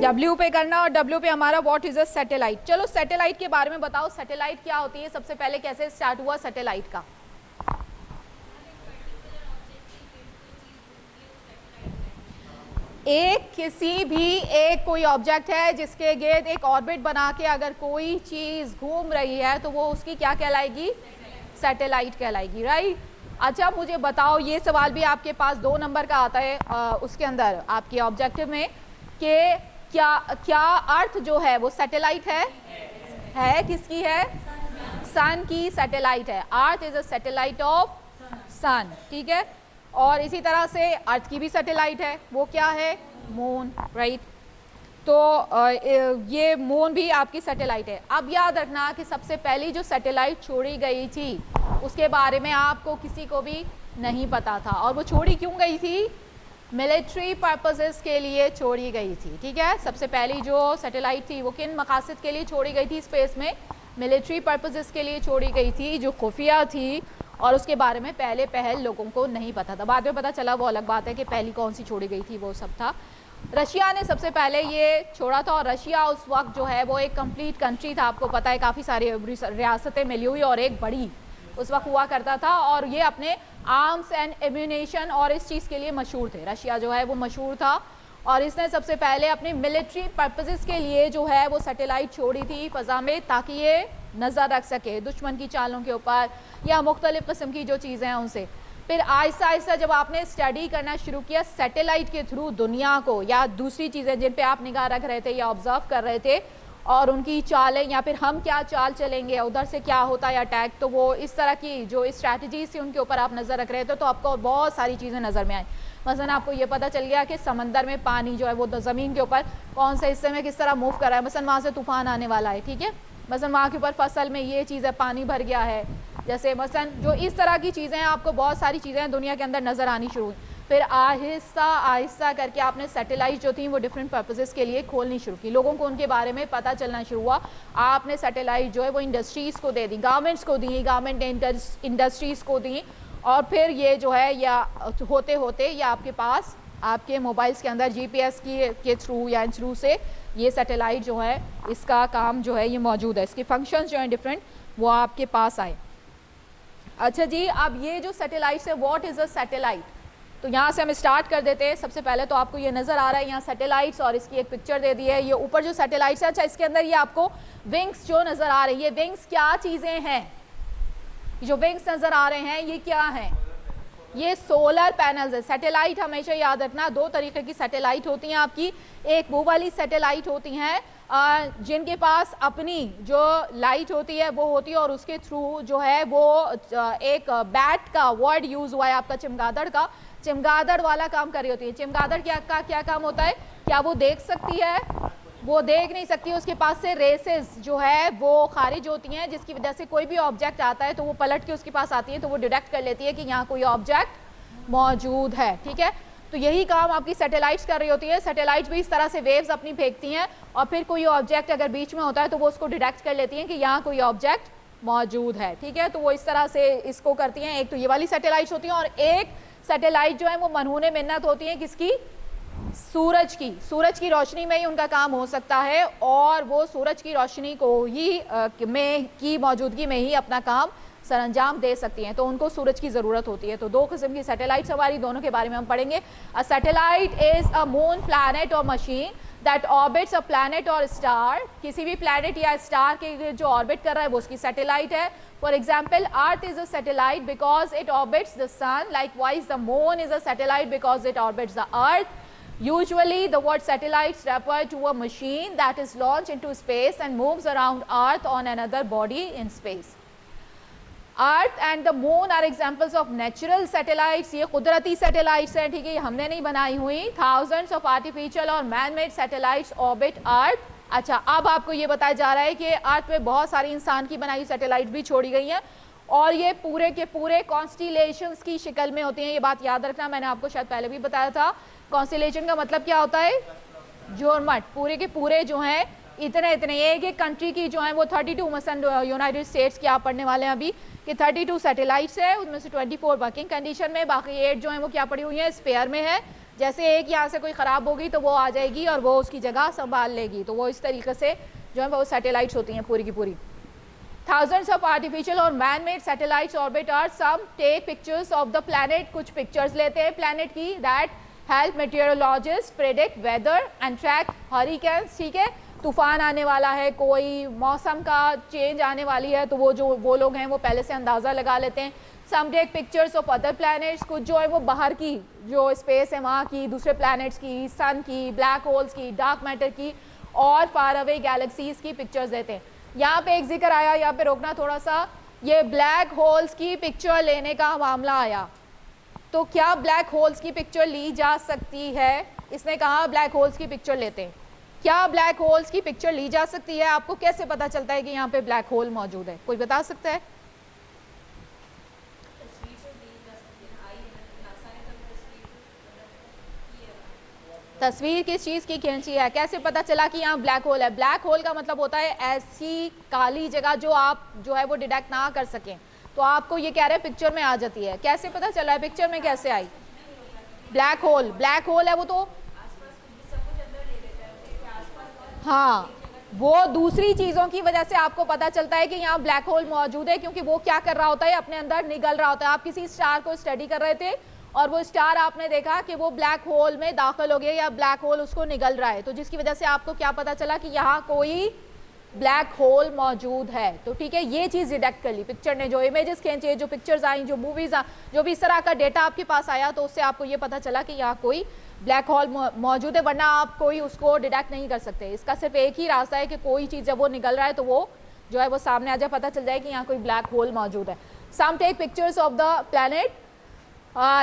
W पे करना, और W पे हमारा व्हाट इज अ सैटेलाइट। चलो सैटेलाइट के बारे में बताओ, सैटेलाइट क्या होती है, सबसे पहले कैसे स्टार्ट हुआ सैटेलाइट का? एक किसी भी एक कोई ऑब्जेक्ट है जिसके गिर्द एक ऑर्बिट बना के अगर कोई चीज घूम रही है तो वो उसकी क्या कहलाएगी? सैटेलाइट कहलाएगी, राइट। अच्छा मुझे बताओ, ये सवाल भी आपके पास 2 नंबर का आता है उसके अंदर आपके ऑब्जेक्टिव में, कि क्या अर्थ जो है वो सैटेलाइट है किसकी है? सन की सैटेलाइट है। Earth is a satellite of sun, ठीक है। और इसी तरह से अर्थ की भी सैटेलाइट है, वो क्या है? Moon, right. तो ये मून भी आपकी सैटेलाइट है। अब याद रखना कि सबसे पहली जो सैटेलाइट छोड़ी गई थी उसके बारे में आपको किसी को भी नहीं पता था, और वो छोड़ी क्यों गई थी? मिलिट्री पर्पसेस के लिए छोड़ी गई थी, ठीक है। सबसे पहली जो सैटेलाइट थी वो किन मकासद के लिए छोड़ी गई थी स्पेस में? मिलिट्री पर्पसेस के लिए छोड़ी गई थी, जो खुफिया थी, और उसके बारे में पहल लोगों को नहीं पता था। बाद में पता चला, वो अलग बात है कि पहली कौन सी छोड़ी गई थी, वो सब था। रशिया ने सबसे पहले ये छोड़ा था, और रशिया उस वक्त जो है वो एक कंप्लीट कंट्री था, आपको पता है, काफ़ी सारी रियासतें मिली हुई और एक बड़ी उस वक्त हुआ करता था, और ये अपने आर्म्स एंड एम्यूनेशन और इस चीज़ के लिए मशहूर थे। रशिया जो है वो मशहूर था, और इसने सबसे पहले अपने मिलिट्री पर्पसेस के लिए जो है वो सैटेलाइट छोड़ी थी फ़ज़ा में, ताकि ये नज़र रख सके दुश्मन की चालों के ऊपर या मुख्तलिफ़ किस्म की जो चीज़ें हैं उनसे। फिर आहिस्ता आहिस्ता जब आपने स्टडी करना शुरू किया सैटेलाइट के थ्रू दुनिया को या दूसरी चीज़ें जिन पे आप निगाह रख रहे थे या ऑब्जर्व कर रहे थे, और उनकी चालें या फिर हम क्या चाल चलेंगे, उधर से क्या होता है अटैक, तो वो इस तरह की जो स्ट्रैटेजीज थी उनके ऊपर आप नज़र रख रहे थे, तो आपको बहुत सारी चीज़ें नज़र में आई। मसलन आपको ये पता चल गया कि समंदर में पानी जो है वो ज़मीन के ऊपर कौन से हिस्से में किस तरह मूव कर रहा है, मसलन वहाँ से तूफ़ान आने वाला है, ठीक है। मसलन वहाँ के ऊपर फसल में ये चीज़ है, पानी भर गया है, जैसे मसलन जो इस तरह की चीज़ें हैं, आपको बहुत सारी चीज़ें दुनिया के अंदर नज़र आनी शुरू हुई। फिर आहिस्ता आहिस्ता करके आपने सैटेलाइट जो थी वो डिफरेंट पर्पसेस के लिए खोलनी शुरू की, लोगों को उनके बारे में पता चलना शुरू हुआ। आपने सैटेलाइट जो है वो इंडस्ट्रीज़ को दे दी, गवर्नमेंट्स को दी, गवर्नमेंट ने इंडस्ट्रीज़ को दी, और फिर ये जो है या होते होते या आपके पास आपके मोबाइल्स के अंदर GPS के थ्रू या थ्रू से ये सैटेलाइट जो है इसका काम जो है ये मौजूद है, इसके फंक्शंस जो हैं डिफरेंट वो आपके पास आए। अच्छा जी, अब ये जो सैटेलाइट्स है, व्हाट इज़ अ सैटेलाइट, तो यहाँ से हम स्टार्ट कर देते हैं। सबसे पहले तो आपको ये नज़र आ रहा है यहाँ सैटेलाइट्स, और इसकी एक पिक्चर दे दी है। ये ऊपर जो सैटेलाइट्स है, अच्छा इसके अंदर ये आपको विंग्स जो नज़र आ रही है, विंग्स क्या चीज़ें हैं? जो विंग्स नज़र आ रहे हैं ये क्या हैं? ये सोलर पैनल्स है। सैटेलाइट हमेशा याद रखना, 2 तरीके की सैटेलाइट होती हैं आपकी। एक वो वाली सैटेलाइट होती हैं जिनके पास अपनी जो लाइट होती है वो होती है, और उसके थ्रू जो है वो एक बैट का वर्ड यूज़ हुआ है आपका, चमगादड़ का, चमगादड़ वाला काम कर रही होती है। चमगादड़ क्या काम होता है? क्या वो देख सकती है? वो देख नहीं सकती, उसके पास से रेसेस जो है वो खारिज होती हैं, जिसकी वजह से कोई भी ऑब्जेक्ट आता है तो वो पलट के उसके पास आती है, तो वो डिटेक्ट कर लेती है कि यहाँ कोई ऑब्जेक्ट मौजूद है, ठीक है। तो यही काम आपकी सैटेलाइट्स कर रही होती है। सैटेलाइट्स भी इस तरह से वेव्स अपनी फेंकती हैं, और फिर कोई ऑब्जेक्ट अगर बीच में होता है तो वो उसको डिटेक्ट कर लेती हैं कि यहाँ कोई ऑब्जेक्ट मौजूद है, ठीक है। तो वो इस तरह से इसको करती हैं। एक तो ये वाली सैटेलाइट्स होती हैं, और एक सैटेलाइट जो है वो मनहूने मिन्नत होती है किसकी? सूरज की। सूरज की रोशनी में ही उनका काम हो सकता है, और वो सूरज की रोशनी को ही की मौजूदगी में ही अपना काम सरंजाम दे सकती हैं, तो उनको सूरज की ज़रूरत होती है। तो 2 किस्म की सैटेलाइट्स हमारी, दोनों के बारे में हम पढ़ेंगे। A satellite is a moon, planet or machine that orbits a planet or star. किसी भी प्लैनेट या स्टार के जो ऑर्बिट कर रहा है वो उसकी सैटेलाइट है। For example, earth is a satellite because it orbits the sun, likewise the moon is a satellite because it orbits the earth. Usually, the word satellites refer to a machine that is launched into space and moves around Earth on another body in space. Earth and the moon are examples of natural satellites. ये कुदरती satellites हैं, ठीक है, ये हमने नहीं बनाई हुई। Thousands of artificial और man-made satellites orbit Earth. अच्छा, अब आपको ये बताया जा रहा है कि अर्थ पे बहुत सारी इंसान की बनाई सैटेलाइट भी छोड़ी गई हैं, और ये पूरे के पूरे कॉन्स्टिलेशंस की शक्ल में होती हैं। ये बात याद रखना, मैंने आपको शायद पहले भी बताया था। कॉन्स्टिलेशन का मतलब क्या होता है? जोरमट। पूरे के पूरे जो हैं इतने एक कंट्री की जो है वो 32, मसलन यूनाइटेड स्टेट्स की आप पढ़ने वाले हैं अभी कि 32 सैटेलाइट्स है, उनमें से 24 वर्किंग कंडीशन में, बाकी 8 जो है वो क्या पड़ी हुई है? स्पेयर में है, जैसे एक यहाँ से कोई ख़राब होगी तो वो आ जाएगी और वो उसकी जगह संभाल लेगी, तो वो इस तरीके से जो है वो सैटेलाइट्स होती हैं पूरी की पूरी। Thousands of artificial और man-made satellites orbit Earth. Some take pictures of the planet, कुछ pictures लेते हैं planet की, that help meteorologists predict weather and track hurricanes. ठीक है, तूफान आने वाला है, कोई मौसम का चेंज आने वाली है, तो वो लोग हैं वो पहले से अंदाज़ा लगा लेते हैं। Some take pictures of other planets, कुछ जो है वो बाहर की जो स्पेस है वहाँ की, दूसरे planets की, सन की, ब्लैक होल्स की, डार्क मैटर की और फार अवे गैलेक्सीज की पिक्चर्स देते हैं। यहाँ पे एक जिक्र आया, यहाँ पे रोकना थोड़ा सा, ये ब्लैक होल्स की पिक्चर लेने का मामला आया, तो क्या ब्लैक होल्स की पिक्चर ली जा सकती है? इसने कहा ब्लैक होल्स की पिक्चर लेते हैं, क्या ब्लैक होल्स की पिक्चर ली जा सकती है? आपको कैसे पता चलता है कि यहाँ पे ब्लैक होल मौजूद है, कोई बता सकता है? तस्वीर किस चीज़ की खींची है, कैसे पता चला कि यहाँ ब्लैक होल है? ब्लैक होल का मतलब होता है ऐसी काली जगह जो आप जो है वो डिटेक्ट ना कर सकें, तो आपको ये कह रहे हैं पिक्चर में आ जाती है। कैसे पता चला है, पिक्चर में कैसे आई? ब्लैक होल है वो तो, हाँ, वो दूसरी चीज़ों की वजह से आपको पता चलता है कि यहाँ ब्लैक होल मौजूद है, क्योंकि वो क्या कर रहा होता है, अपने अंदर निगल रहा होता है। आप किसी स्टार को स्टडी कर रहे थे और वो स्टार आपने देखा कि वो ब्लैक होल में दाखिल हो गया या ब्लैक होल उसको निगल रहा है, तो जिसकी वजह से आपको क्या पता चला कि यहाँ कोई ब्लैक होल मौजूद है। तो ठीक है, ये चीज़ डिटेक्ट कर ली पिक्चर ने, जो इमेजेस खींचे, जो पिक्चर्स आई, जो मूवीज़ जो भी इस तरह का डेटा आपके पास आया, तो उससे आपको ये पता चला कि यहाँ कोई ब्लैक होल मौजूद है, वरना आप कोई उसको डिटेक्ट नहीं कर सकते। इसका सिर्फ एक ही रास्ता है कि कोई चीज़ जब वो निकल रहा है तो वो जो है वो सामने आ जाए, पता चल जाए कि यहाँ कोई ब्लैक होल मौजूद है। Some take pictures of the planet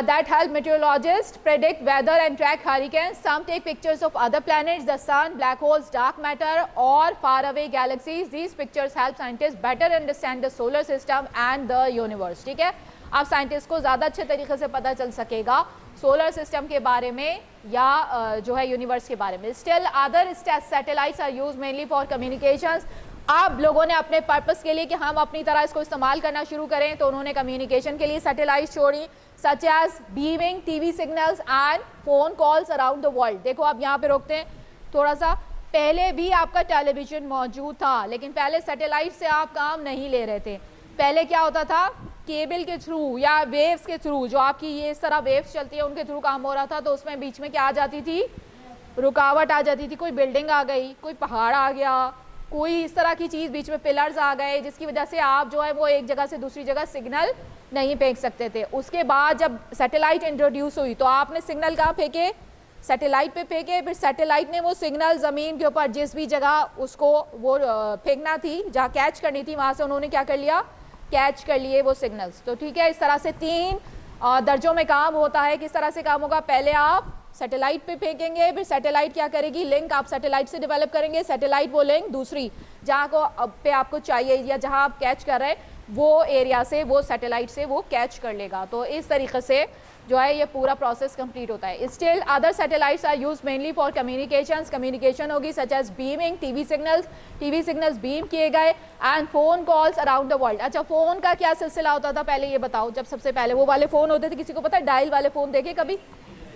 that help meteorologists predict weather and track hurricanes. Some take pictures of other planets, the sun, black holes, dark matter or faraway galaxies. These pictures help scientists better understand the solar system and the universe. ठीक है, अब scientist को ज़्यादा अच्छे तरीके से पता चल सकेगा सोलर सिस्टम के बारे में या जो है यूनिवर्स के बारे में। Still other satellites are used mainly for communications. अब लोगों ने अपने पर्पस के लिए कि हम अपनी तरह इसको इस्तेमाल करना शुरू करें, तो उन्होंने कम्युनिकेशन के लिए सैटेलाइट छोड़ी, such as beaming TV signals and phone calls around the world. देखो अब यहाँ पे रोकते हैं थोड़ा सा, पहले भी आपका टेलीविजन मौजूद था, लेकिन पहले सैटेलाइट से आप काम नहीं ले रहे थे। पहले क्या होता था, केबल के थ्रू या वेव्स के थ्रू, जो आपकी ये इस तरह वेव्स चलती है उनके थ्रू काम हो रहा था, तो उसमें बीच में क्या आ जाती थी, रुकावट आ जाती थी, कोई बिल्डिंग आ गई, कोई पहाड़ आ गया, कोई इस तरह की चीज़, बीच में पिलर्स आ गए, जिसकी वजह से आप जो है वो एक जगह से दूसरी जगह सिग्नल नहीं फेंक सकते थे। उसके बाद जब सैटेलाइट इंट्रोड्यूस हुई तो आपने सिग्नल कहाँ फेंके, सैटेलाइट पे फेंके, फिर सैटेलाइट ने वो सिग्नल ज़मीन के ऊपर जिस भी जगह उसको वो फेंकना थी, जहाँ कैच करनी थी, वहाँ से उन्होंने क्या कर लिया, कैच कर लिए वो सिग्नल्स। तो ठीक है, इस तरह से 3 दर्जों में काम होता है। किस तरह से काम होगा, पहले आप सैटेलाइट पे फेंकेंगे, फिर सैटेलाइट क्या करेगी, लिंक आप सैटेलाइट से डेवलप करेंगे, सैटेलाइट वो लिंक दूसरी जहाँ को पे आपको चाहिए या जहाँ आप कैच कर रहे हैं वो एरिया से वो सैटेलाइट से वो कैच कर लेगा। तो इस तरीके से जो है ये पूरा प्रोसेस कंप्लीट होता है। Still other satellites are use mainly for communications, communication होगी such as beaming TV signals beam किए गए and phone calls around the world. अच्छा, फ़ोन का क्या सिलसिला होता था पहले, ये बताओ। जब सबसे पहले वो वाले फ़ोन होते थे, किसी को पता है, डायल वाले फ़ोन देखे कभी,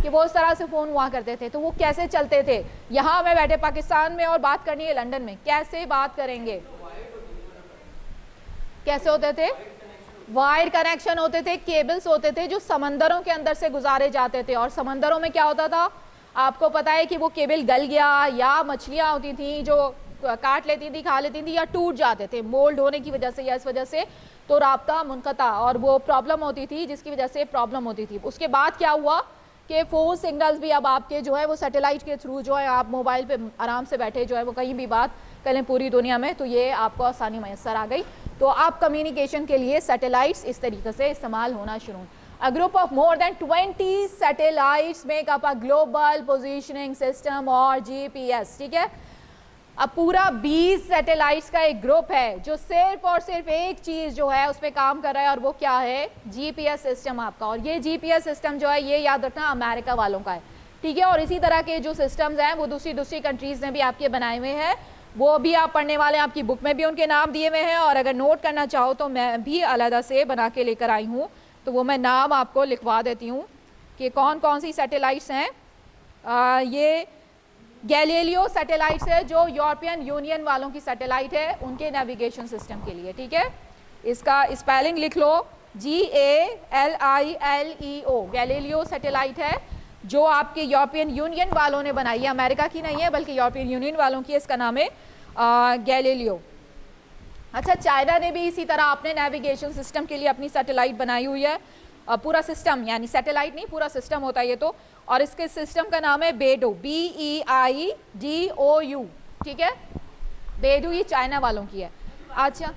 कि वो इस तरह से फ़ोन हुआ करते थे, तो वो कैसे चलते थे। यहाँ मैं बैठे पाकिस्तान में और बात करनी है लंदन में, कैसे बात करेंगे, कैसे होते थे, वायर कनेक्शन होते थे, केबल्स होते थे जो समंदरों के अंदर से गुजारे जाते थे। और समंदरों में क्या होता था, आपको पता है कि वो केबल गल गया या मछलियाँ होती थी जो काट लेती थी, खा लेती थी, या टूट जाते थे मोल्ड होने की वजह से या इस वजह से, तो राब्ता मुनक़ता और वो प्रॉब्लम होती थी, जिसकी वजह से प्रॉब्लम होती थी। उसके बाद क्या हुआ कि फ़ोन सिग्नल्स भी अब आपके जो है वो सैटेलाइट के थ्रू जो है आप मोबाइल पे आराम से बैठे जो है वो कहीं भी बात करें पूरी दुनिया में, तो ये आपको आसानी मैसर आ गई। तो आप कम्युनिकेशन के लिए सैटेलाइट्स इस तरीके से इस्तेमाल होना शुरू। A group of more than 20 satellites make up a global positioning system और GPS। ठीक है, अब पूरा 20 सैटेलाइट्स का एक ग्रुप है जो सिर्फ और सिर्फ एक चीज़ जो है उस पर काम कर रहा है, और वो क्या है, GPS सिस्टम आपका। और ये GPS सिस्टम जो है ये याद रखना अमेरिका वालों का है, ठीक है। और इसी तरह के जो सिस्टम्स हैं वो दूसरी कंट्रीज़ ने भी आपके बनाए हुए हैं, वो भी आप पढ़ने वाले हैं, आपकी बुक में भी उनके नाम दिए हुए हैं। और अगर नोट करना चाहो तो मैं भी अलहदा से बना के लेकर आई हूँ, तो वो मैं नाम आपको लिखवा देती हूँ कि कौन कौन सी सैटेलाइट्स हैं ये गैलीलियो सैटेलाइट है जो यूरोपियन यूनियन वालों की सैटेलाइट है उनके नेविगेशन सिस्टम के लिए, ठीक है। इसका स्पेलिंग लिख लो, GALILEO, गैलीलियो सैटेलाइट है जो आपके यूरोपियन यूनियन वालों ने बनाई है, अमेरिका की नहीं है बल्कि यूरोपियन यूनियन वालों की है, इसका नाम है गैलीलियो। अच्छा, चाइना ने भी इसी तरह अपने नेविगेशन सिस्टम के लिए अपनी सैटेलाइट बनाई हुई है, पूरा सिस्टम, यानी सैटेलाइट नहीं पूरा सिस्टम होता है ये तो, और इसके सिस्टम का नाम है बेडो, BEIDOU, ठीक है। बेडू ये चाइना वालों की है। अच्छा,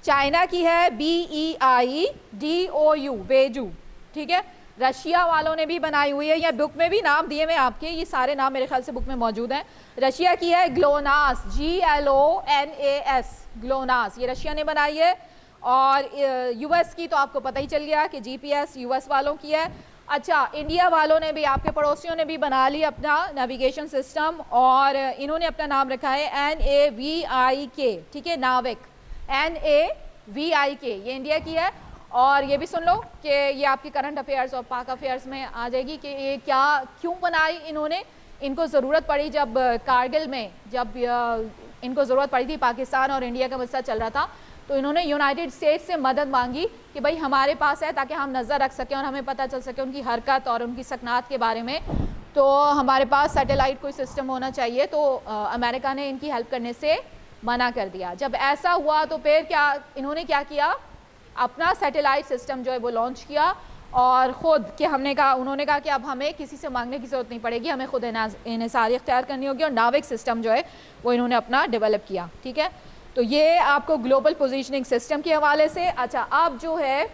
चाइना की है BEIDOU, बेजू, ठीक है। रशिया वालों ने भी बनाई हुई है, या बुक में भी नाम दिए हुए आपके, ये सारे नाम मेरे ख्याल से बुक में मौजूद हैं। रशिया की है ग्लोनास, GLONAS, ग्लोनास, ये रशिया ने बनाई है। और यूएस की तो आपको पता ही चल गया कि GPS यूएस वालों की है। अच्छा, इंडिया वालों ने भी, आपके पड़ोसियों ने भी बना ली अपना नेविगेशन सिस्टम, और इन्होंने अपना नाम रखा है NAVIK, ठीक है, नाविक, NAVIK, ये इंडिया की है। और ये भी सुन लो कि ये आपकी करंट अफेयर्स और पाक अफेयर्स में आ जाएगी कि ये क्या क्यों बनाई इन्होंने। इनको ज़रूरत पड़ी जब कारगिल में, जब इनको ज़रूरत पड़ी थी, पाकिस्तान और इंडिया का मसला चल रहा था, तो इन्होंने यूनाइटेड स्टेट्स से मदद मांगी कि भाई हमारे पास है, ताकि हम नज़र रख सकें और हमें पता चल सके उनकी हरकत और उनकी सकनात के बारे में, तो हमारे पास सैटेलाइट कोई सिस्टम होना चाहिए। तो अमेरिका ने इनकी हेल्प करने से मना कर दिया। जब ऐसा हुआ तो फिर क्या इन्होंने क्या किया, अपना सैटेलाइट सिस्टम जो है वो लॉन्च किया, और ख़ुद कि हमने कहा, उन्होंने कहा कि अब हमें किसी से मांगने की ज़रूरत नहीं पड़ेगी, हमें खुद इन्हिसारी इख्तियार करनी होगी, और नाविक सिस्टम जो है वो इन्होंने अपना डेवलप किया, ठीक है। तो ये आपको ग्लोबल पोजीशनिंग सिस्टम के हवाले से। अच्छा, अब जो है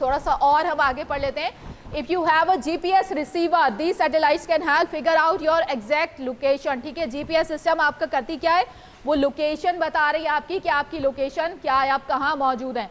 थोड़ा सा और हम आगे पढ़ लेते हैं। If you have a GPS receiver, these satellites can help figure out your exact location, ठीक है। GPS सिस्टम आपका करती क्या है, वो लोकेशन बता रही है आपकी कि आपकी लोकेशन क्या है, आप कहाँ मौजूद हैं,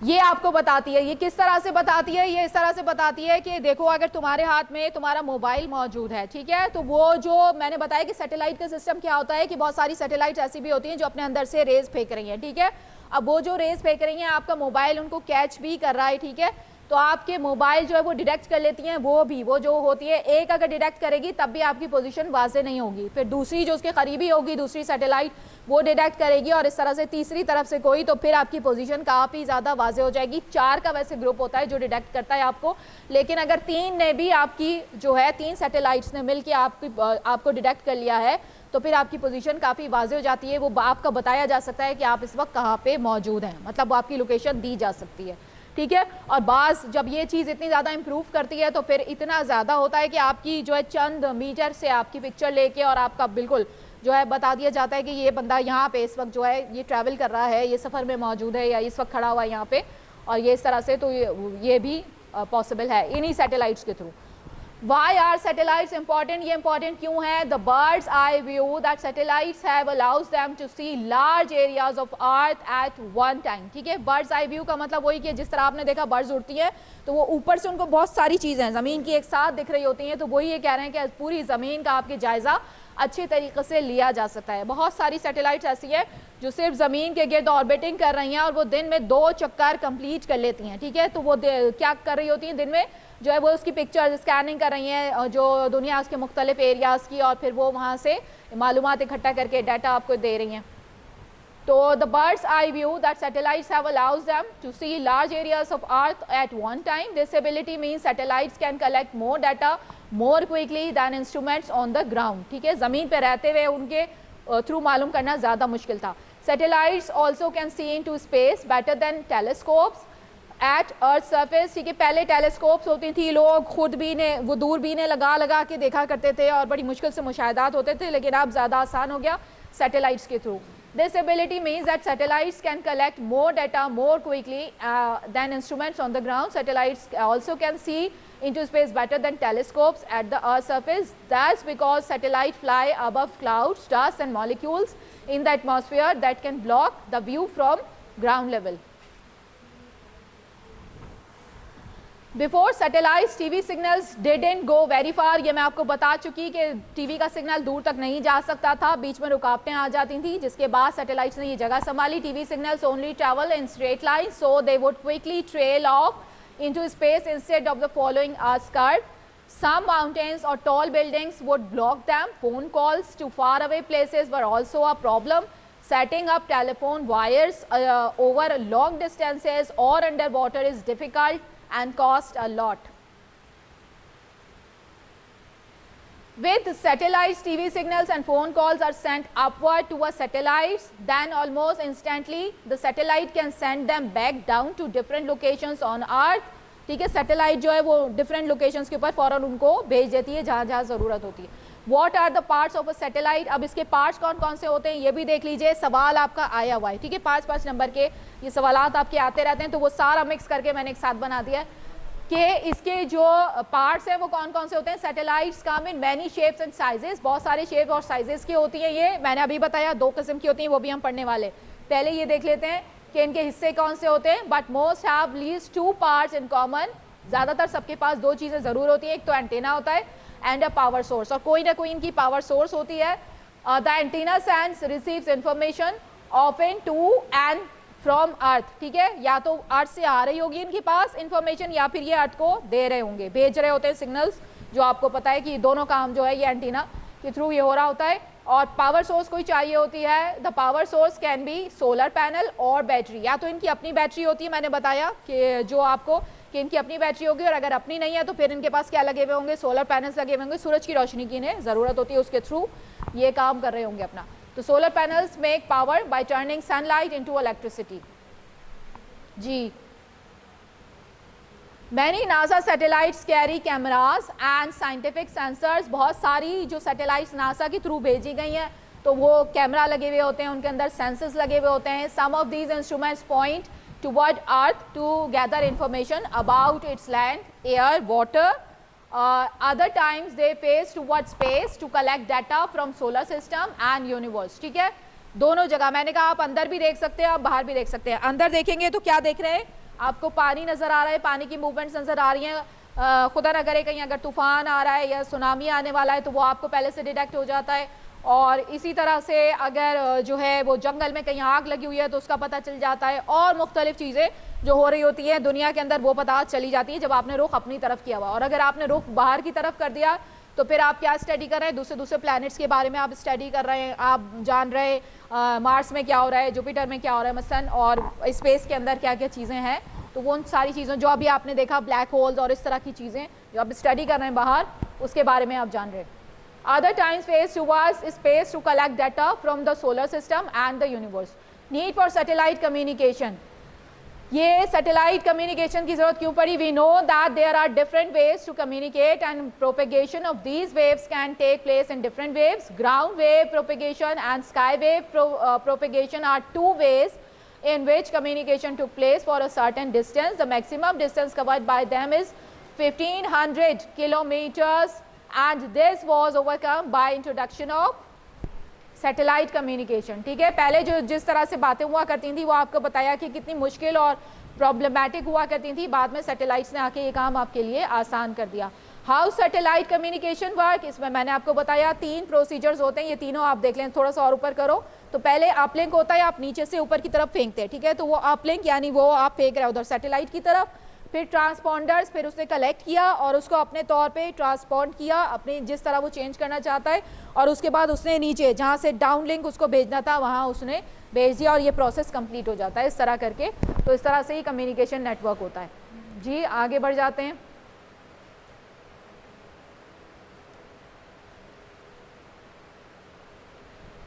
ये आपको बताती है। ये किस तरह से बताती है, ये इस तरह से बताती है कि देखो अगर तुम्हारे हाथ में तुम्हारा मोबाइल मौजूद है, ठीक है, तो वो जो मैंने बताया कि सैटेलाइट का सिस्टम क्या होता है कि बहुत सारी सैटेलाइट ऐसी भी होती हैं जो अपने अंदर से रेज फेंक रही हैं, ठीक है। अब वो जो रेज फेंक रही हैं आपका मोबाइल उनको कैच भी कर रहा है, ठीक है, तो आपके मोबाइल जो है वो डिटेक्ट कर लेती हैं, वो जो होती है, एक अगर डिटेक्ट करेगी तब भी आपकी पोजीशन वाज़े नहीं होगी, फिर दूसरी जो उसके करीबी होगी, दूसरी सैटेलाइट वो डिटेक्ट करेगी, और इस तरह से तीसरी तरफ से कोई, तो फिर आपकी पोजीशन काफ़ी ज़्यादा वाज़े हो जाएगी। 4 का वैसे ग्रुप होता है जो डिटेक्ट करता है आपको, लेकिन अगर 3 ने भी आपकी जो है 3 सैटेलाइट्स ने मिल के आपको डिटेक्ट कर लिया है, तो फिर आपकी पोजीशन काफ़ी वाज़े हो जाती है, वो आपका बताया जा सकता है कि आप इस वक्त कहाँ पे मौजूद हैं, मतलब वो आपकी लोकेशन दी जा सकती है, ठीक है। और बाज़ जब ये चीज़ इतनी ज़्यादा इम्प्रूव करती है तो फिर इतना ज़्यादा होता है कि आपकी जो है चंद मीटर से आपकी पिक्चर लेके और आपका बिल्कुल जो है बता दिया जाता है कि ये बंदा यहाँ पे इस वक्त जो है ये ट्रैवल कर रहा है, ये सफ़र में मौजूद है, या इस वक्त खड़ा हुआ है यहाँ पे, और ये इस तरह से, तो ये भी पॉसिबल है इन्हीं सैटेलाइट्स के through. Why are satellites important? ये important क्यों है? The bird's eye view that satellites have allows them to see large areas of earth at one time, ठीक है। bird's eye view का मतलब वही कि जिस तरह आपने देखा बर्ड्स उड़ती हैं तो वो ऊपर से उनको बहुत सारी चीज़ें ज़मीन की एक साथ दिख रही होती हैं, तो वही ये कह रहे हैं कि पूरी ज़मीन का आपके जायज़ा अच्छे तरीके से लिया जा सकता है। बहुत सारी सैटेलाइट्स ऐसी है जो सिर्फ ज़मीन के गिर्द ऑर्बिटिंग कर रही हैं और वो दिन में 2 चक्कर कंप्लीट कर लेती हैं, ठीक है। तो वो क्या कर रही होती हैं, दिन में जो है वो उसकी पिक्चर स्कैनिंग कर रही हैं जो दुनिया उसके मुख्तलिफ एरियाज़ की, और फिर वो वहाँ से मालूमात इकट्ठा करके डाटा आपको दे रही हैं। तो the birds eye view that satellites have allows them to see large areas of earth at one time. This ability means satellites can collect more data more quickly than instruments on the ground, ठीक है। ज़मीन पर रहते हुए उनके through मालूम करना ज़्यादा मुश्किल था। Satellites also can see into space better than telescopes at earth surface, ठीक है। पहले टेलीस्कोप्स होती थी, लोग खुद भी ने वो दूरबीनें लगा के देखा करते थे और बड़ी मुश्किल से मुशाहिदात होते थे, लेकिन अब ज़्यादा आसान हो गया सैटेलाइट्स के थ्रू। This ability means that satellites can collect more data more quickly than instruments on the ground. Satellites also can see into space better than telescopes at the earth surface. That's because satellites fly above clouds, dust and molecules in the atmosphere that can block the view from ground level. Before satellites, TV signals didn't go very far. ये मैं आपको बता चुकी कि TV का signal दूर तक नहीं जा सकता था, बीच में रुकावटें आ जाती थी, जिसके बाद सैटेलाइट्स ने ये जगह संभाली। TV signals only travel in straight lines, so they would quickly trail off into space instead of the following Earth's curve. Some mountains or tall buildings would block them. Phone calls to faraway places were also a problem. Setting up telephone wires over long distances or underwater is difficult and cost a lot. With satellites, TV signals and phone calls are sent upward to a satellite, then almost instantly the satellite can send them back down to different locations on Earth. ठीक है, satellite जो है वो different locations के ऊपर फौरन उनको भेज देती है जहाँ जहाँ ज़रूरत होती है. What are the parts of a satellite? अब इसके पार्ट्स कौन कौन से होते हैं ये भी देख लीजिए. सवाल आपका आया हुआ है, ठीक है, 5-5 नंबर के ये सवालात आपके आते रहते हैं, तो वो सारा मिक्स करके मैंने एक साथ बना दिया कि इसके जो पार्ट्स हैं वो कौन कौन से होते हैं. Satellites come in many shapes and sizes, बहुत सारे शेप और साइजेस की होती हैं. ये मैंने अभी बताया 2 किस्म की होती हैं, वो भी हम पढ़ने वाले. पहले ये देख लेते हैं कि इनके हिस्से कौन से होते हैं. But most have least 2 parts in common. ज़्यादातर सबके पास 2 चीज़ें ज़रूर होती हैं, एक तो एंटीना होता है एंड अ पावर सोर्स, और कोई ना कोई इनकी पावर सोर्स होती है. The antenna sends receives information often to and from earth, ठीक है, या तो अर्थ से आ रही होगी इनके पास इंफॉर्मेशन या फिर ये अर्थ को दे रहे होंगे, भेज रहे होते हैं सिग्नल्स, जो आपको पता है कि दोनों काम जो है ये एंटीना के थ्रू ये हो रहा होता है. और पावर सोर्स कोई चाहिए होती है. The power source can be solar panel और बैटरी, या तो इनकी अपनी बैटरी होती है, मैंने बताया कि जो आपको कि इनकी अपनी बैटरी होगी, और अगर अपनी नहीं है तो फिर इनके पास क्या लगे हुए होंगे, सोलर पैनल्स लगे हुए होंगे, सूरज की रोशनी की इन्हें ज़रूरत होती है, उसके थ्रू ये काम कर रहे होंगे अपना. तो solar panels make power by turning sunlight into electricity. जी, many NASA satellites carry cameras and scientific sensors. बहुत सारी जो सैटेलाइट्स नासा के थ्रू भेजी गई हैं तो वो कैमरा लगे हुए होते हैं, उनके अंदर सेंसर्स लगे हुए होते हैं. Some of these instruments point toward Earth to gather information about its land, air, water. Other times they face toward space to collect data from solar system and universe. ठीक है, दोनों जगह. मैंने कहा आप अंदर भी देख सकते हैं, आप बाहर भी देख सकते हैं. अंदर देखेंगे तो क्या देख रहे हैं, आपको पानी नज़र आ रहा है, पानी की मूवमेंट्स नज़र आ रही हैं. खुदा न करे कहीं अगर तूफान आ रहा है या सुनामी आने वाला है तो वो आपको पहले से डिटेक्ट हो जाता है. और इसी तरह से अगर जो है वो जंगल में कहीं आग लगी हुई है तो उसका पता चल जाता है. और मुख्तलिफ चीज़ें जो हो रही होती हैं दुनिया के अंदर वो पता चली जाती है जब आपने रुख अपनी तरफ किया हुआ. और अगर आपने रुख बाहर की तरफ कर दिया तो फिर आप क्या स्टडी कर रहे हैं, दूसरे दूसरे प्लैनेट्स के बारे में आप स्टडी कर रहे हैं. आप जान रहे हैं मार्स में क्या हो रहा है, जुपिटर में क्या हो रहा है मसलन, और स्पेस के अंदर क्या क्या चीज़ें हैं. तो वो उन सारी चीज़ों जो अभी आपने देखा ब्लैक होल्स और इस तरह की चीज़ें जो आप स्टडी कर रहे हैं बाहर, उसके बारे में आप जान रहे हैं. Other times face towards space to collect data from the solar system and the universe. Need for satellite communication. ये satellite communication की ज़रूरत क्यों पड़ी? We know that there are different ways to communicate and propagation of these waves can take place in different waves. Ground wave propagation and sky wave propagation are 2 ways in which communication took place for a certain distance. The maximum distance covered by them is 1500 kilometers. And this was overcome by introduction of satellite communication. ठीक है, पहले जो जिस तरह से बातें हुआ करती थी वो आपको बताया कि कितनी मुश्किल और प्रॉब्लमेटिक हुआ करती थी, बाद में सैटेलाइट्स ने आके ये काम आपके लिए आसान कर दिया. हाउ सैटेलाइट कम्युनिकेशन वर्क, इसमें मैंने आपको बताया 3 प्रोसीजर्स होते हैं. ये तीनों आप देख लें, थोड़ा सा और ऊपर करो तो पहले अपलिंक होता है, आप नीचे से ऊपर की तरफ फेंकते हैं, ठीक है, तो वो अपलिंक यानी वो आप फेंक रहे हो उधर सैटेलाइट की तरफ. फिर ट्रांसपॉन्डर्स, फिर उसने कलेक्ट किया और उसको अपने तौर पे ट्रांसपॉन्ड किया अपने जिस तरह वो चेंज करना चाहता है, और उसके बाद उसने नीचे जहाँ से डाउन लिंक उसको भेजना था वहाँ उसने भेज दिया और ये प्रोसेस कंप्लीट हो जाता है इस तरह करके. तो इस तरह से ही कम्युनिकेशन नेटवर्क होता है. जी आगे बढ़ जाते हैं.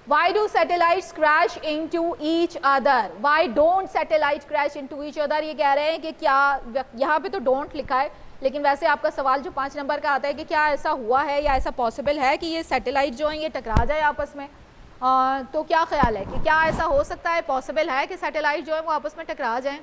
Why do satellites crash into each other? Why don't satellites crash into each other? ये कह रहे हैं कि क्या, यहाँ पे तो don't लिखा है लेकिन वैसे आपका सवाल जो 5 नंबर का आता है कि क्या ऐसा हुआ है या ऐसा पॉसिबल है कि ये सैटेलाइट जो हैं ये टकरा जाए आपस में. तो क्या ख्याल है कि क्या ऐसा हो सकता है, पॉसिबल है कि सैटेलाइट जो है वो आपस में टकरा जाएं?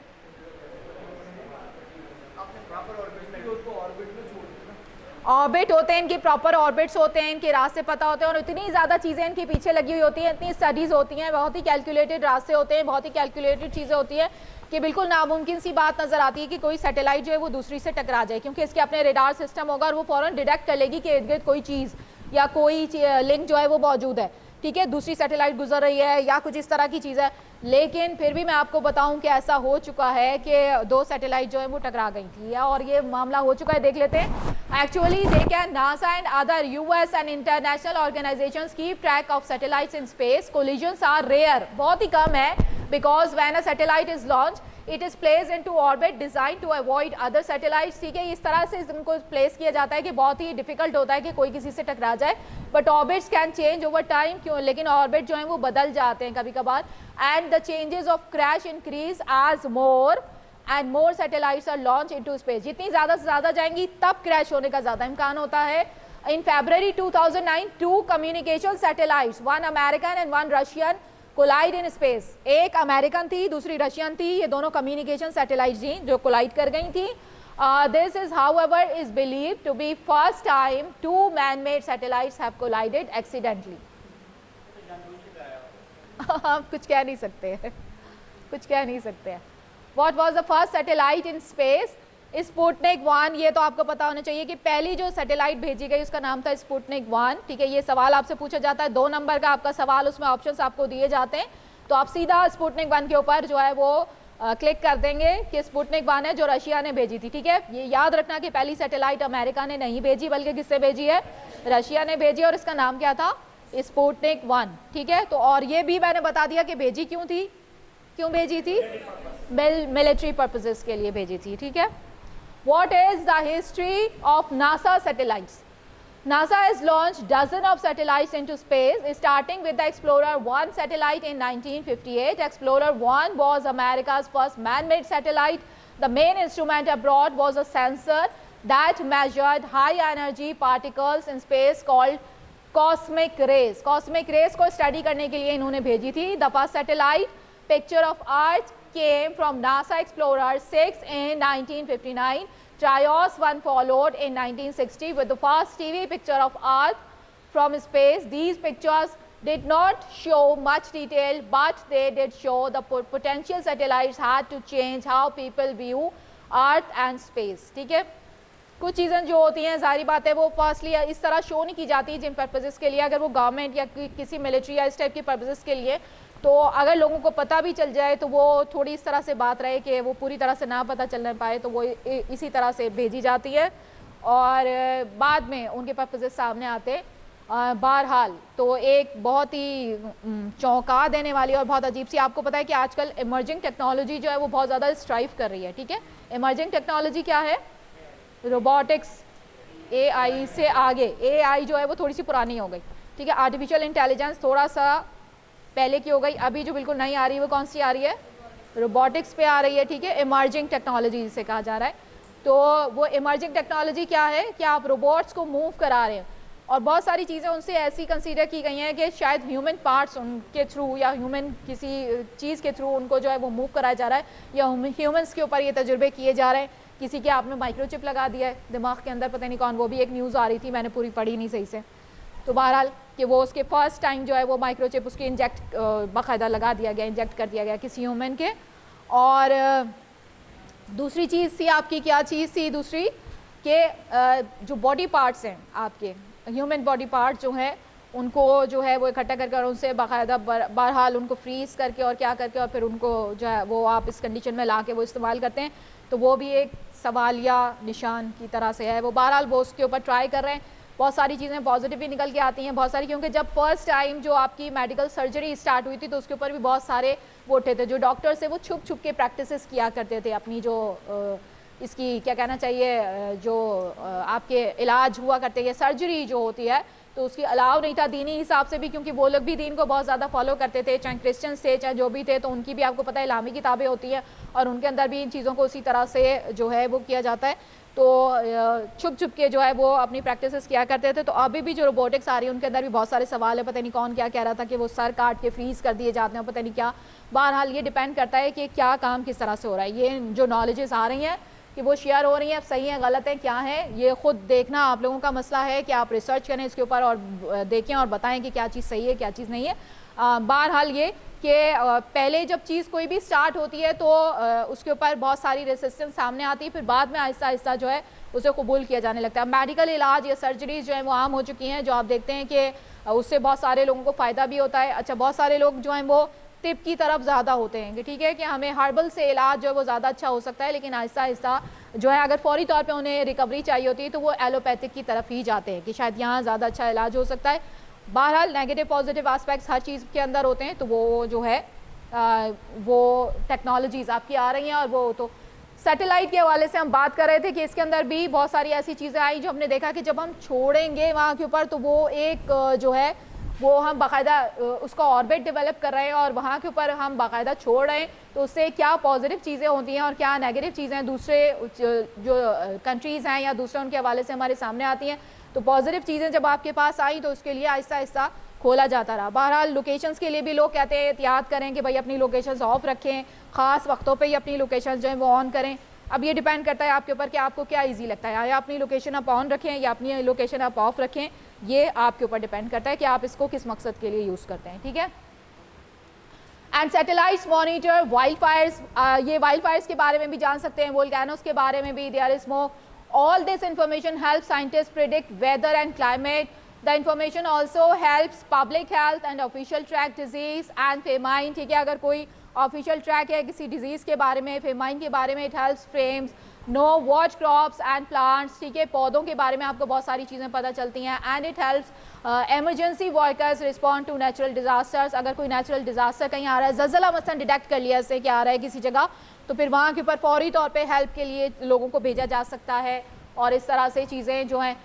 ऑर्बिट होते हैं इनके, प्रॉपर ऑर्बिट्स होते हैं इनके, रास्ते पता होते हैं और इतनी ज़्यादा चीज़ें इनके पीछे लगी हुई होती हैं, इतनी स्टडीज़ होती हैं, बहुत ही कैलकुलेटेड रास्ते होते हैं, बहुत ही कैलकुलेटेड चीज़ें होती हैं कि बिल्कुल नामुमकिन सी बात नज़र आती है कि कोई सैटेलाइट जो है वो दूसरी से टकरा जाए, क्योंकि इसके अपने रेडार सिस्टम होगा और वो फ़ौरन डिटेक्ट कर लेगी कि इर्द गिर्द कोई चीज़ या कोई लिंक जो है वो मौजूद है. ठीक है, दूसरी सैटेलाइट गुजर रही है या कुछ इस तरह की चीज़ है. लेकिन फिर भी मैं आपको बताऊं कि ऐसा हो चुका है कि 2 सैटेलाइट जो है वो टकरा गई थी और ये मामला हो चुका है. देख लेते हैं Actually, they can, NASA and other US and international organizations keep track of satellites in space. Collisions are rare, बहुत ही कम है, because when a satellite is launched, it is placed into orbit designed to avoid other satellites. ठीक है, इस तरह से इनको place किया जाता है कि बहुत ही डिफिकल्ट होता है कि कोई किसी से टकरा जाए, but orbits can change over time, क्यों, लेकिन ऑर्बिट जो है वो बदल जाते हैं कभी कभार, and the chances of crash increase as more and more satellites are launch into space. जितनी ज़्यादा से ज़्यादा जाएंगी तब क्रैश होने का ज़्यादा इम्कान होता है. इन February 2009 2 communication satellites, one American and one Russian, collide in space. एक अमेरिकन थी, दूसरी रशियन थी, ये दोनों कम्युनिकेशन सैटेलाइट्स थी जो कोलाइड कर गई थी. This is however is believed to be first time 2 man-made satellites have collided accidentally. आप कुछ कह नहीं सकते, कुछ कह नहीं सकते. What was the first satellite in space? Sputnik 1. ये तो आपको पता होना चाहिए कि पहली जो सैटेलाइट भेजी गई उसका नाम था स्पुतनिक 1. ठीक है, ये सवाल आपसे पूछा जाता है, 2 नंबर का आपका सवाल, उसमें ऑप्शंस आपको दिए जाते हैं, तो आप सीधा स्पुतनिक 1 के ऊपर जो है वो क्लिक कर देंगे कि स्पुतनिक 1 है जो रशिया ने भेजी थी. ठीक है, ये याद रखना कि पहली सैटेलाइट अमेरिका ने नहीं भेजी, बल्कि किससे भेजी है, रशिया ने भेजी, और इसका नाम क्या था, स्पुतनिक 1. ठीक है, तो और ये भी मैंने बता दिया कि भेजी क्यों थी, क्यों भेजी थी, मिलिट्री पर्पसेस के लिए भेजी थी. ठीक है. What is the history of NASA satellites? NASA has launched dozens of satellites into space, starting with the Explorer 1 satellite in 1958. Explorer 1 was America's first man-made satellite. The main instrument abroad was a sensor that measured high-energy particles in space called cosmic rays. Cosmic rays को study करने के लिए इन्होंने भेजी थी. The first satellite picture of Earth came from NASA Explorer 6 in 1959. Trios 1 followed in 1960 with the first TV picture of Earth from space. These pictures did not show much detail, but they did show the potential satellites had to change how people view Earth and space. ठीक है, कुछ चीज़ें जो होती हैं जाहिर बात है वो फर्स्टली इस तरह शो नहीं की जाती जिन पर्पसेस के लिए, अगर वो गवर्नमेंट या किसी मिलिट्री या इस टाइप की पर्पसेस के लिए, तो अगर लोगों को पता भी चल जाए तो वो थोड़ी इस तरह से बात रहे कि वो पूरी तरह से ना पता चलने पाए, तो वो इसी तरह से भेजी जाती है और बाद में उनके पर्पसेस सामने आते. बहरहाल तो एक बहुत ही चौंका देने वाली और बहुत अजीब सी, आपको पता है कि आजकल इमर्जिंग टेक्नोलॉजी जो है वो बहुत ज़्यादा स्ट्राइव कर रही है. ठीक है, इमर्जिंग टेक्नोलॉजी क्या है, रोबोटिक्स, AI से आगे. AI जो है वो थोड़ी सी पुरानी हो गई. ठीक है, आर्टिफिशियल इंटेलिजेंस थोड़ा सा पहले की हो गई, अभी जो बिल्कुल नई आ रही है वो कौन सी आ रही है, रोबोटिक्स पे आ रही है. ठीक है, इमर्जिंग टेक्नोलॉजी जिसे कहा जा रहा है. तो वो इमर्जिंग टेक्नोलॉजी क्या है कि आप रोबोट्स को मूव करा रहे हैं और बहुत सारी चीज़ें उनसे ऐसी कंसीडर की गई हैं कि शायद ह्यूमन पार्ट्स उनके थ्रू या ह्यूमन किसी चीज़ के थ्रू उनको जो है वो मूव कराया जा रहा है, या ह्यूमन्स के ऊपर ये तजुर्बे किए जा रहे हैं. किसी के आपने माइक्रोचिप लगा दिया है दिमाग के अंदर, पता नहीं कौन, वो भी एक न्यूज़ आ रही थी, मैंने पूरी पढ़ी नहीं सही से. तो बहरहाल कि वो उसके फर्स्ट टाइम जो है वो माइक्रोचिप उसके इंजेक्ट बाकायदा लगा दिया गया, इंजेक्ट कर दिया गया किसी ह्यूमन के. और दूसरी चीज़ थी आपकी, क्या चीज़ थी दूसरी, कि जो बॉडी पार्ट्स हैं आपके, ह्यूमन बॉडी पार्ट जो हैं उनको जो है वो इकट्ठा करके उनसे बाकायदा बहरहाल उनको फ्रीज़ करके और क्या करके और फिर उनको जो है वो आप इस कंडीशन में ला के वो इस्तेमाल करते हैं. तो वो भी एक सवालिया निशान की तरह से है. वो बहरहाल वो उसके ऊपर ट्राई कर रहे हैं. बहुत सारी चीज़ें पॉजिटिव भी निकल के आती हैं, बहुत सारी, क्योंकि जब फर्स्ट टाइम जो आपकी मेडिकल सर्जरी स्टार्ट हुई थी तो उसके ऊपर भी बहुत सारे वो उठे थे. जो डॉक्टर्स थे वो छुप छुप के प्रैक्टिसेस किया करते थे अपनी जो इसकी क्या कहना चाहिए, जो आपके इलाज हुआ करते हैं, सर्जरी जो होती है, तो उसकी अलाउ नहीं था दीनी हिसाब से भी, क्योंकि वो लोग भी दीन को बहुत ज़्यादा फॉलो करते थे, चाहे क्रिश्चियंस थे चाहे जो भी थे, तो उनकी भी आपको पता है इस्लामी किताबें होती हैं और उनके अंदर भी इन चीज़ों को उसी तरह से जो है वो किया जाता है. तो छुप छुप के जो है वो अपनी प्रैक्टिसेस किया करते थे. तो अभी भी जो रोबोटिक्स आ रही है उनके अंदर भी बहुत सारे सवाल है, पता नहीं कौन क्या कह रहा था कि वो सर काट के फ्रीज़ कर दिए जाते हैं, पता नहीं क्या. बहरहाल ये डिपेंड करता है कि क्या काम किस तरह से हो रहा है. ये जो नॉलेजेस आ रही हैं कि वो शेयर हो रही हैं, सही हैं गलत हैं क्या है, ये ख़ुद देखना आप लोगों का मसला है कि आप रिसर्च करें इसके ऊपर और देखें और बताएं कि क्या चीज़ सही है क्या चीज़ नहीं है. बहरहाल ये कि पहले जब चीज़ कोई भी स्टार्ट होती है तो उसके ऊपर बहुत सारी रेसिस्टेंस सामने आती है, फिर बाद में आहिस्ता आहिस्ता जो है उसे कबूल किया जाने लगता है. मेडिकल इलाज या सर्जरीज जो है वो आम हो चुकी हैं, जो आप देखते हैं कि उससे बहुत सारे लोगों को फ़ायदा भी होता है. अच्छा, बहुत सारे लोग जो हैं वो टिप की तरफ ज़्यादा होते हैं कि ठीक है कि हमें हर्बल से इलाज जो है वो ज़्यादा अच्छा हो सकता है, लेकिन आहिस्ता आहिस्ता जो है अगर फौरी तौर पे उन्हें रिकवरी चाहिए होती है तो वो एलोपैथिक की तरफ ही जाते हैं कि शायद यहाँ ज़्यादा अच्छा इलाज हो सकता है। बहरहाल नेगेटिव पॉजिटिव एस्पेक्ट्स हर चीज़ के अंदर होते हैं, तो वो जो है वो टेक्नोलॉजीज़ आपकी आ रही हैं। और वो तो सैटेलाइट के हवाले से हम बात कर रहे थे कि इसके अंदर भी बहुत सारी ऐसी चीज़ें आई जो हमने देखा कि जब हम छोड़ेंगे वहाँ के ऊपर तो वो एक जो है वो हम बाकायदा उसका ऑर्बिट डेवलप कर रहे हैं और वहाँ के ऊपर हम बाकायदा छोड़ रहे हैं, तो उससे क्या पॉजिटिव चीज़ें होती हैं और क्या नेगेटिव चीज़ें दूसरे जो कंट्रीज़ हैं या दूसरे उनके हवाले से हमारे सामने आती हैं। तो पॉजिटिव चीज़ें जब आपके पास आई तो उसके लिए आहिस्ता आहिस्ता खोला जाता रहा। बहरहाल लोकेशंस के लिए भी लोग कहते हैं एहतियात करें कि भाई अपनी लोकेशंस ऑफ रखें, ख़ास वक्तों पे ही अपनी लोकेशंस जो है वो ऑन करें। अब ये डिपेंड करता है आपके ऊपर कि आपको क्या इजी लगता है, या अपनी लोकेशन आप ऑन रखें या अपनी लोकेशन आप ऑफ रखें, ये आपके ऊपर डिपेंड करता है कि आप इसको किस मकसद के लिए यूज़ करते हैं। ठीक है। And satellites monitor wild Fyers, ये वाइल्ड फायर्स के बारे में भी जान सकते हैं, वोल्केनोस के बारे में भी, there is smoke, all this information help scientist predict weather and climate. The information also helps public health and official track disease and famine. ठीक है, अगर कोई ऑफिशियल ट्रैक है किसी डिजीज़ के बारे में, फेमाइन के बारे में, it helps farmers know watch crops and plants. ठीक है, पौधों के बारे में आपको बहुत सारी चीज़ें पता चलती हैं। And it helps emergency workers respond to natural disasters. अगर कोई नेचुरल डिजास्टर कहीं आ रहा है, ज़लज़ला मसलन डिटेक्ट कर लिया इससे कि आ रहा है किसी जगह, तो फिर वहाँ के ऊपर फौरी तौर पे हेल्प के लिए लोगों को भेजा जा सकता है। और इस तरह से चीज़ें जो हैं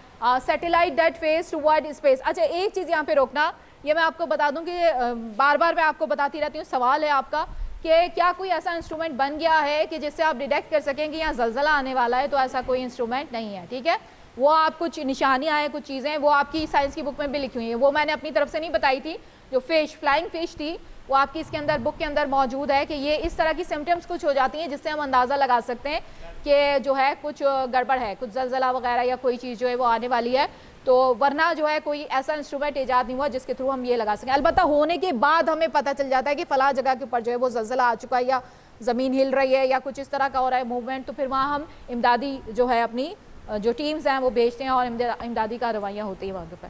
satellite that face toward space. अच्छा, एक चीज़ यहाँ पे रोकना, ये मैं आपको बता दूं कि बार बार मैं आपको बताती रहती हूँ, सवाल है आपका कि क्या कोई ऐसा इंस्ट्रूमेंट बन गया है कि जिससे आप डिटेक्ट कर सकें कि यहाँ ज़लज़ला आने वाला है? तो ऐसा कोई इंस्ट्रूमेंट नहीं है। ठीक है, वो आप कुछ निशानियाँ हैं, कुछ चीज़ें वो आपकी साइंस की बुक में भी लिखी हुई हैं, वो मैंने अपनी तरफ से नहीं बताई थी। जो फिश, फ्लाइंग फिश थी, वो आपकी इसके अंदर बुक के अंदर मौजूद है कि ये इस तरह की सिम्टम्स कुछ हो जाती हैं जिससे हम अंदाज़ा लगा सकते हैं कि जो है कुछ गड़बड़ है, कुछ ज़लज़ला वगैरह या कोई चीज़ जो है वो आने वाली है। तो वरना जो है कोई ऐसा इंस्ट्रूमेंट ईजाद नहीं हुआ जिसके थ्रू हम ये लगा सकें। अलबत्ता होने के बाद हमें पता चल जाता है कि फ़लाँ जगह के ऊपर जो है वो ज़लज़ला आ चुका है या ज़मीन हिल रही है या कुछ इस तरह का हो रहा है मूवमेंट, तो फिर वहाँ हम इमदादी जो है अपनी जो टीम्स हैं वो भेजते हैं और इमदादी कार्रवाइयाँ होती हैं वहाँ के ऊपर।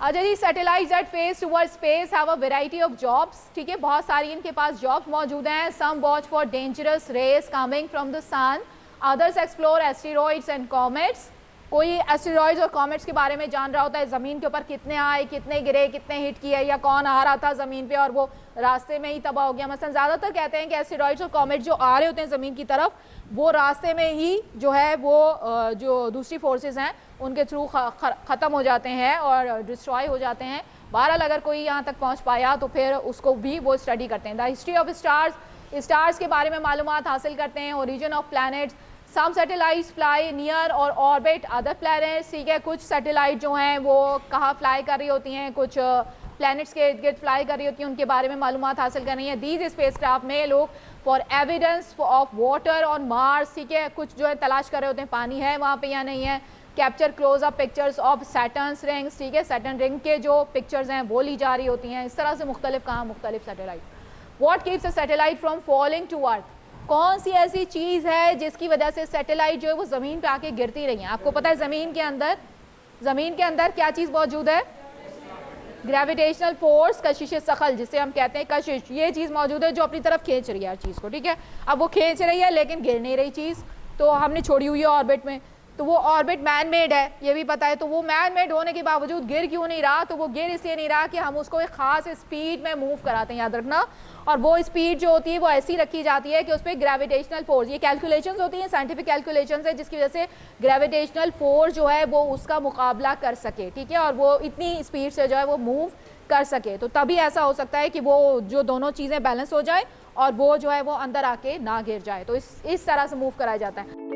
अच्छा जी, satellites that face toward space have a variety of jobs. ठीक है, बहुत सारी इनके पास जॉब्स मौजूद हैं। Some watch for dangerous rays coming from the sun, others explore asteroids and comets. कोई एस्टेरॉइड्स और कॉमेट्स के बारे में जान रहा होता है, ज़मीन के ऊपर कितने आए, कितने गिरे, कितने हिट किए, या कौन आ रहा था ज़मीन पे और वो रास्ते में ही तबाह हो गया। मसलन ज़्यादातर कहते हैं कि एस्टेरॉइड्स और कॉमेट्स जो आ रहे होते हैं ज़मीन की तरफ, वो रास्ते में ही जो है वो जो दूसरी फोर्सेस हैं उनके थ्रू ख़त्म हो जाते हैं और डिस्ट्रॉय हो जाते हैं। बहरहाल अगर कोई यहाँ तक पहुँच पाया तो फिर उसको भी वो स्टडी करते हैं। The history of stars, stars के बारे में मालूमात हासिल करते हैं। Origin of planets, some satellites fly near or orbit other planets. ठीक है, कुछ सैटेलाइट जो हैं वो कहाँ फ्लाई कर रही होती हैं, कुछ प्लैनेट्स के इर्द गिर्द फ्लाई कर रही होती हैं, उनके बारे में मालूमात हासिल कर रही हैं। दीज स्पेसक्राफ्ट में लोग for evidence of water on Mars, ठीक है, कुछ जो है तलाश कर रहे होते हैं पानी है वहाँ पे या नहीं है। Capture close up pictures of Saturn's rings, ठीक है, सैटर्न रिंग के जो पिक्चर्स हैं वो ली जा रही होती हैं। इस तरह से मुख्तलिफ कहाँ मुख्तलिफ satellite. What keeps a satellite from falling to earth, कौन सी ऐसी चीज़ है जिसकी वजह से सैटेलाइट जो है वो ज़मीन पे आके गिरती रही है? आपको पता है ज़मीन के अंदर क्या चीज़ मौजूद है? ग्रेविटेशनल फोर्स, कशिश सखल जिसे हम कहते हैं कशिश, ये चीज़ मौजूद है जो अपनी तरफ खींच रही है हर चीज़ को। ठीक है, अब वो खींच रही है लेकिन गिर नहीं रही चीज़, तो हमने छोड़ी हुई है ऑर्बिट में, तो वो ऑर्बिट मैन मेड है ये भी पता है। तो वो मैन मेड होने के बावजूद गिर क्यों नहीं रहा? तो वो गिर इसलिए नहीं रहा कि हम उसको एक ख़ास स्पीड में मूव कराते हैं, याद रखना। और वो स्पीड जो होती है वो ऐसी रखी जाती है कि उस पर ग्रेविटेशनल फोर्स, ये कैलकुलेशंस होती हैं, साइंटिफिक कैलकुलेशंस है जिसकी वजह से ग्रेविटेशनल फोर्स जो है वो उसका मुकाबला कर सके। ठीक है, और वो इतनी स्पीड से जो है वो मूव कर सके, तो तभी ऐसा हो सकता है कि वो जो दोनों चीज़ें बैलेंस हो जाए और वो जो है वो अंदर आके ना गिर जाए। तो इस तरह से मूव कराया जाता है।